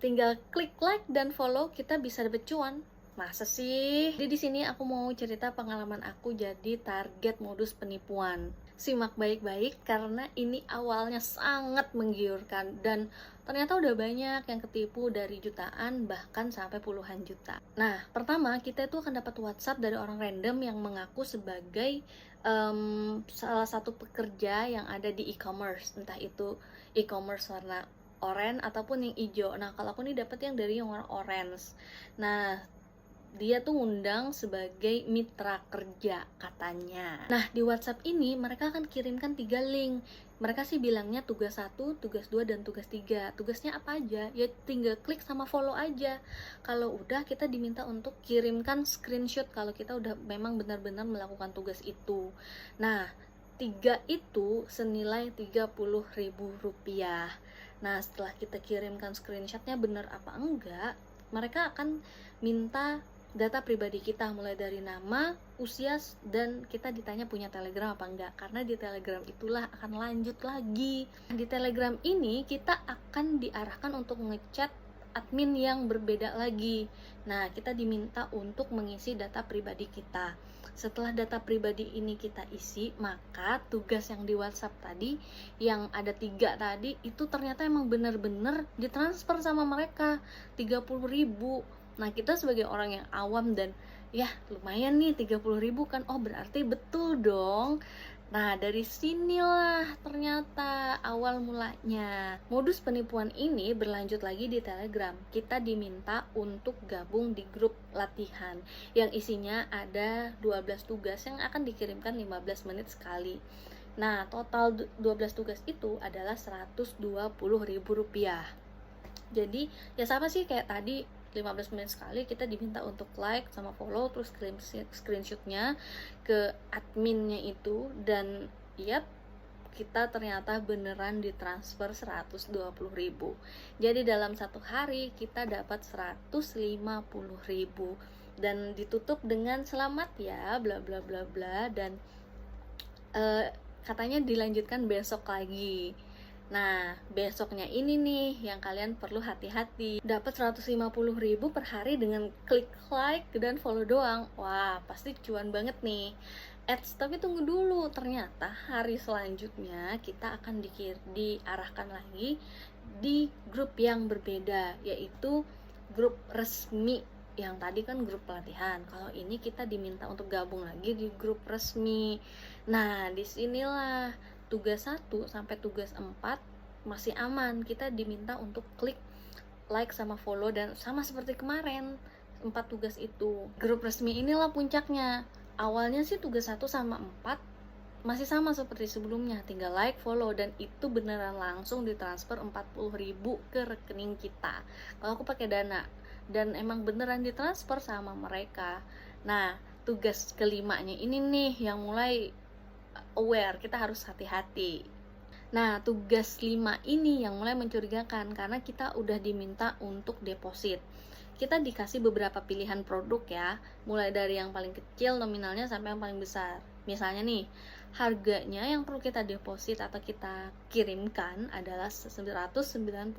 tinggal klik like dan follow, kita bisa dapet cuan. Masa sih? Jadi di sini aku mau cerita pengalaman aku jadi target modus penipuan. Simak baik-baik karena ini awalnya sangat menggiurkan dan ternyata udah banyak yang ketipu dari jutaan bahkan sampai puluhan juta. Nah, pertama kita itu akan dapat WhatsApp dari orang random yang mengaku sebagai salah satu pekerja yang ada di e-commerce, entah itu e-commerce warna oranye ataupun yang hijau. Nah, kalau aku nih dapat yang dari yang warna orange. Nah, dia tuh ngundang sebagai mitra kerja katanya. Nah, di WhatsApp ini mereka akan kirimkan 3 link. Mereka sih bilangnya tugas 1, tugas 2, dan tugas 3. Tugasnya apa aja? Ya tinggal klik sama follow aja. Kalau udah, kita diminta untuk kirimkan screenshot kalau kita udah memang benar-benar melakukan tugas itu. Nah, 3 itu senilai Rp30.000. Nah, setelah kita kirimkan screenshotnya benar apa enggak, mereka akan minta data pribadi kita mulai dari nama, usia, dan kita ditanya punya Telegram apa enggak, karena di Telegram itulah akan lanjut lagi. Di Telegram ini kita akan diarahkan untuk ngechat admin yang berbeda lagi. Nah, kita diminta untuk mengisi data pribadi kita. Setelah data pribadi ini kita isi, maka tugas yang di WhatsApp tadi, yang ada 3 tadi, itu ternyata emang bener-bener ditransfer sama mereka 30.000. Nah, kita sebagai orang yang awam dan ya lumayan nih 30.000 kan, oh berarti betul dong. Nah, dari sinilah ternyata awal mulanya. Modus penipuan ini berlanjut lagi di Telegram. Kita diminta untuk gabung di grup latihan yang isinya ada 12 tugas yang akan dikirimkan 15 menit sekali. Nah, total 12 tugas itu adalah Rp120.000. Jadi ya sama sih kayak tadi, 15 menit sekali kita diminta untuk like sama follow, terus kirim screenshotnya ke adminnya itu, dan yap, kita ternyata beneran ditransfer 120.000. Jadi dalam satu hari kita dapat 150.000 dan ditutup dengan selamat ya bla bla bla bla, dan katanya dilanjutkan besok lagi. Nah, besoknya ini nih yang kalian perlu hati-hati. Dapat 150.000 per hari dengan klik like dan follow doang. Wah, pasti cuan banget nih. Tapi tunggu dulu, ternyata hari selanjutnya kita akan diarahkan lagi di grup yang berbeda, yaitu grup resmi. Yang tadi kan grup pelatihan, kalau ini kita diminta untuk gabung lagi di grup resmi. Nah, disinilah tugas 1 sampai tugas 4 masih aman, kita diminta untuk klik like sama follow, dan sama seperti kemarin 4 tugas itu. Grup resmi inilah puncaknya. Awalnya sih tugas 1 sama 4 masih sama seperti sebelumnya, tinggal like, follow, dan itu beneran langsung ditransfer 40.000 ke rekening kita kalau aku pakai Dana, dan emang beneran ditransfer sama mereka. Nah, tugas kelimanya ini nih yang mulai aware, kita harus hati-hati. Nah, tugas 5 ini yang mulai mencurigakan karena kita udah diminta untuk deposit. Kita dikasih beberapa pilihan produk ya, mulai dari yang paling kecil nominalnya sampai yang paling besar. Misalnya nih, harganya yang perlu kita deposit atau kita kirimkan adalah 198.000.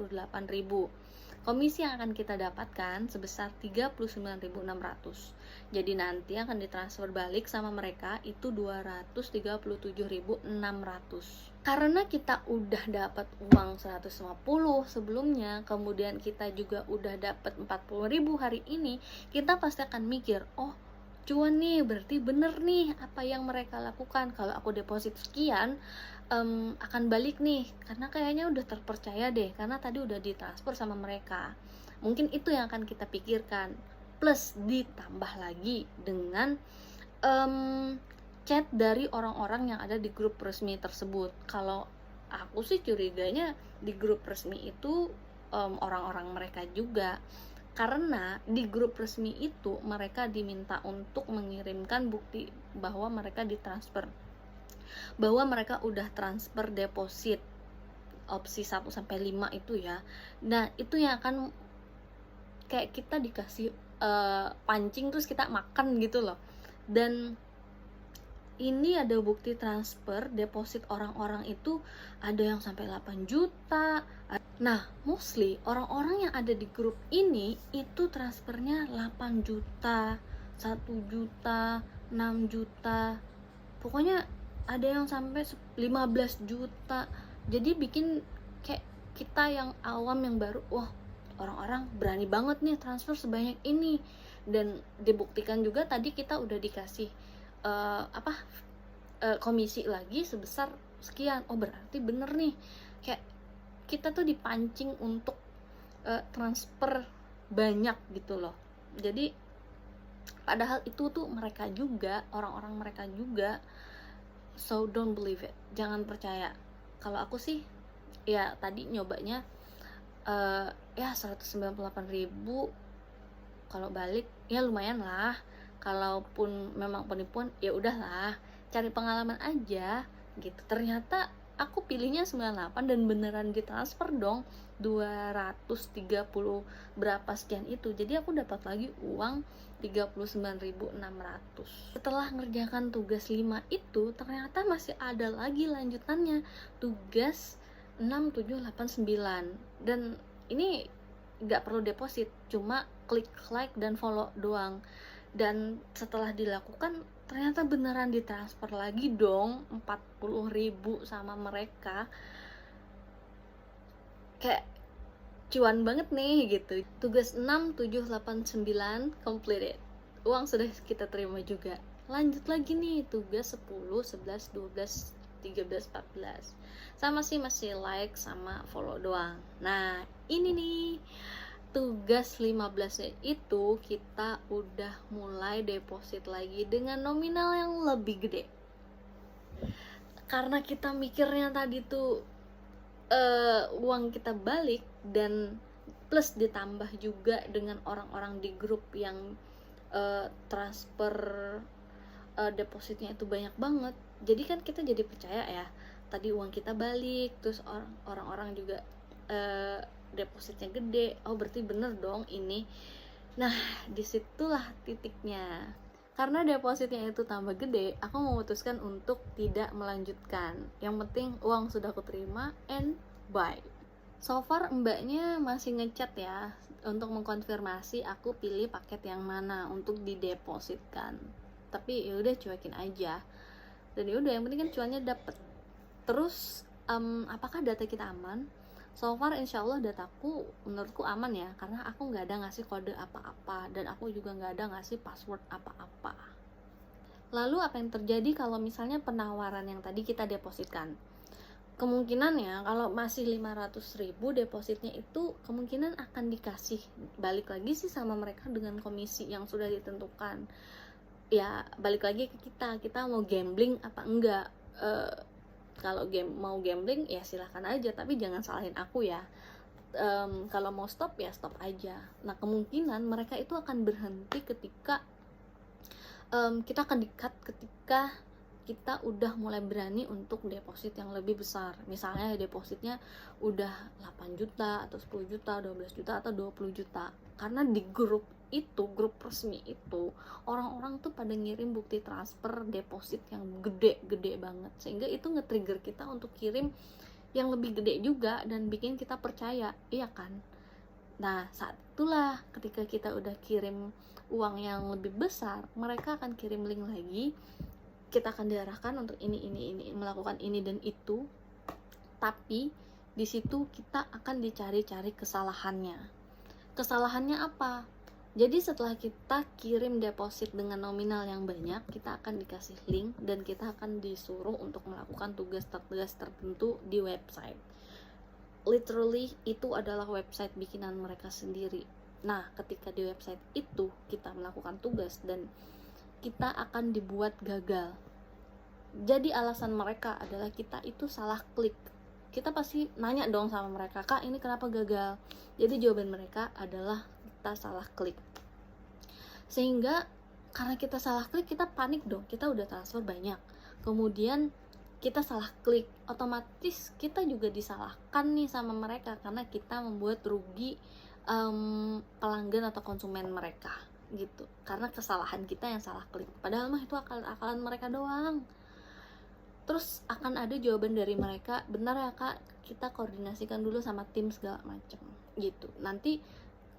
Komisi yang akan kita dapatkan sebesar 39.600. Jadi nanti akan ditransfer balik sama mereka itu 237.600. Karena kita udah dapat uang 150 sebelumnya, kemudian kita juga udah dapat 40.000 hari ini, kita pasti akan mikir, oh cuan nih, berarti bener nih apa yang mereka lakukan. Kalau aku deposit sekian, akan balik nih, karena kayaknya udah terpercaya deh, karena tadi udah ditransfer sama mereka. Mungkin itu yang akan kita pikirkan, plus ditambah lagi dengan chat dari orang-orang yang ada di grup resmi tersebut. Kalau aku sih curiganya di grup resmi itu orang-orang mereka juga, karena di grup resmi itu mereka diminta untuk mengirimkan bukti bahwa mereka ditransfer, bahwa mereka udah transfer deposit opsi 1 sampai 5 itu ya. Nah, itu yang akan kayak kita dikasih pancing terus kita makan gitu loh. Dan ini ada bukti transfer deposit orang-orang itu, ada yang sampai 8 juta, Nah, mostly orang-orang yang ada di grup ini itu transfernya 8 juta, 1 juta, 6 juta. Pokoknya ada yang sampai 15 juta. Jadi bikin kayak kita yang awam yang baru, wah, orang-orang berani banget nih transfer sebanyak ini. Dan dibuktikan juga tadi kita udah dikasih komisi lagi sebesar sekian. Oh, berarti bener nih, kayak kita tuh dipancing untuk transfer banyak gitu loh. Jadi padahal itu tuh mereka juga, orang-orang mereka juga. So don't believe it, jangan percaya. Kalau aku sih ya tadi nyobanya ya 198.000, kalau balik ya lumayan lah. Kalaupun memang penipuan ya udahlah, cari pengalaman aja gitu. Ternyata aku pilihnya 98 dan beneran ditransfer dong 230 berapa sekian itu. Jadi aku dapat lagi uang 39.600. Setelah ngerjakan tugas 5 itu ternyata masih ada lagi lanjutannya, tugas 6, 7, 8, 9. Dan ini gak perlu deposit, cuma klik like dan follow doang. Dan setelah dilakukan ternyata beneran ditransfer lagi dong 40.000 sama mereka. Kayak cuan banget nih gitu. Tugas 6, 7, 8, 9 completed. Uang sudah kita terima juga. Lanjut lagi nih tugas 10, 11, 12, 13, 14. Sama sih masih like sama follow doang. Nah, ini nih tugas 15-nya itu kita udah mulai deposit lagi dengan nominal yang lebih gede. Karena kita mikirnya tadi tuh uang kita balik, dan plus ditambah juga dengan orang-orang di grup yang transfer depositnya itu banyak banget. Jadi kan kita jadi percaya ya, tadi uang kita balik, terus orang-orang juga depositnya gede, oh berarti bener dong ini. Nah, disitulah titiknya. Karena depositnya itu tambah gede, aku memutuskan untuk tidak melanjutkan. Yang penting uang sudah aku terima and bye. So far mbaknya masih ngechat ya untuk mengkonfirmasi aku pilih paket yang mana untuk didepositkan. Tapi ya udah cuekin aja. Dan ya udah, yang penting kan cuannya dapet. Terus apakah data kita aman? So far insya Allah dataku menurutku aman ya, karena aku nggak ada ngasih kode apa-apa dan aku juga nggak ada ngasih password apa-apa. Lalu apa yang terjadi kalau misalnya penawaran yang tadi kita depositkan? Kemungkinannya kalau masih 500.000 depositnya itu kemungkinan akan dikasih balik lagi sih sama mereka dengan komisi yang sudah ditentukan. Ya balik lagi ke kita mau gambling apa enggak. Kalau mau gambling ya silahkan aja, tapi jangan salahin aku ya. Kalau mau stop ya stop aja. Nah, kemungkinan mereka itu akan berhenti ketika kita akan di-cut ketika kita udah mulai berani untuk deposit yang lebih besar. Misalnya depositnya udah 8 juta atau 10 juta, 12 juta atau 20 juta. Karena di grup resmi itu orang-orang tuh pada ngirim bukti transfer deposit yang gede-gede banget, sehingga itu nge-trigger kita untuk kirim yang lebih gede juga dan bikin kita percaya, iya kan? Nah, saat itulah ketika kita udah kirim uang yang lebih besar, mereka akan kirim link lagi, kita akan diarahkan untuk ini, melakukan ini dan itu. Tapi di situ kita akan dicari-cari kesalahannya. Kesalahannya apa? Jadi setelah kita kirim deposit dengan nominal yang banyak, kita akan dikasih link dan kita akan disuruh untuk melakukan tugas-tugas tertentu di website. Literally itu adalah website bikinan mereka sendiri. Nah, ketika di website itu kita melakukan tugas dan kita akan dibuat gagal. Jadi alasan mereka adalah kita itu salah klik. Kita pasti nanya dong sama mereka, "Kak, ini kenapa gagal?" Jadi jawaban mereka adalah kita salah klik. Sehingga karena kita salah klik, kita panik dong, kita udah transfer banyak, kemudian kita salah klik, otomatis kita juga disalahkan nih sama mereka karena kita membuat rugi pelanggan atau konsumen mereka gitu, karena kesalahan kita yang salah klik. Padahal mah itu akal-akalan mereka doang. terus akan ada jawaban dari mereka, benar ya kak, kita koordinasikan dulu sama tim segala macam gitu. Nanti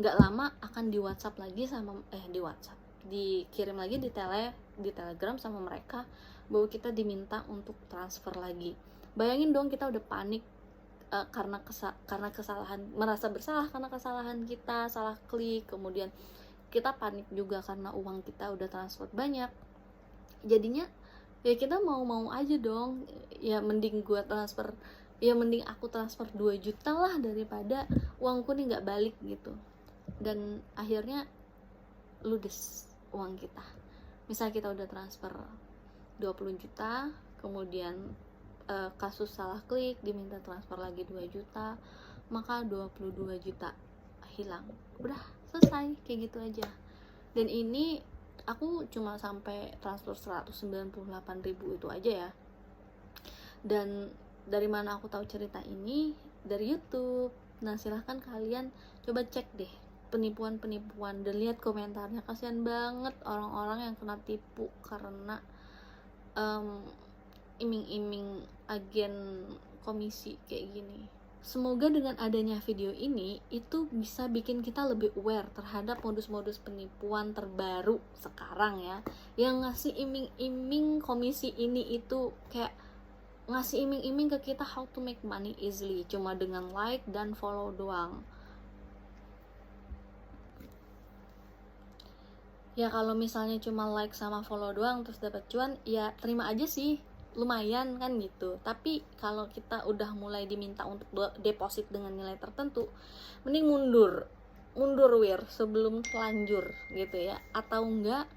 nggak lama akan di WhatsApp lagi sama di WhatsApp, dikirim lagi di Telegram sama mereka bahwa kita diminta untuk transfer lagi. Bayangin dong, kita udah panik karena kesalahan, merasa bersalah karena kesalahan kita, salah klik, kemudian kita panik juga karena uang kita udah transfer banyak. Jadinya ya kita mau aja dong, ya mending aku transfer 2 juta lah daripada uangku nih nggak balik gitu. Dan akhirnya ludes uang kita. Misal kita udah transfer 20 juta, kemudian kasus salah klik, diminta transfer lagi 2 juta, maka 22 juta hilang. Udah selesai, kayak gitu aja. Dan ini aku cuma sampai transfer 198.000 itu aja ya. Dan dari mana aku tahu cerita ini? Dari YouTube. Nah, silahkan kalian coba cek deh penipuan-penipuan dan lihat komentarnya. Kasian banget orang-orang yang kena tipu karena iming-iming agen komisi kayak gini. Semoga dengan adanya video ini itu bisa bikin kita lebih aware terhadap modus-modus penipuan terbaru sekarang ya, yang ngasih iming-iming komisi ini itu kayak ngasih iming-iming ke kita how to make money easily cuma dengan like dan follow doang. Ya kalau misalnya cuma like sama follow doang terus dapat cuan, ya terima aja sih, lumayan kan gitu. Tapi kalau kita udah mulai diminta untuk deposit dengan nilai tertentu, mending mundur wir sebelum telanjur gitu ya. Atau enggak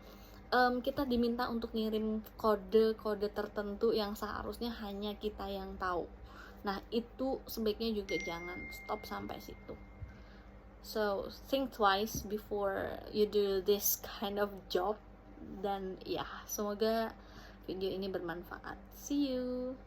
kita diminta untuk ngirim kode-kode tertentu yang seharusnya hanya kita yang tahu. Nah itu sebaiknya juga jangan, stop sampai situ. So think twice before you do this kind of job. Dan ya, semoga video ini bermanfaat. See you.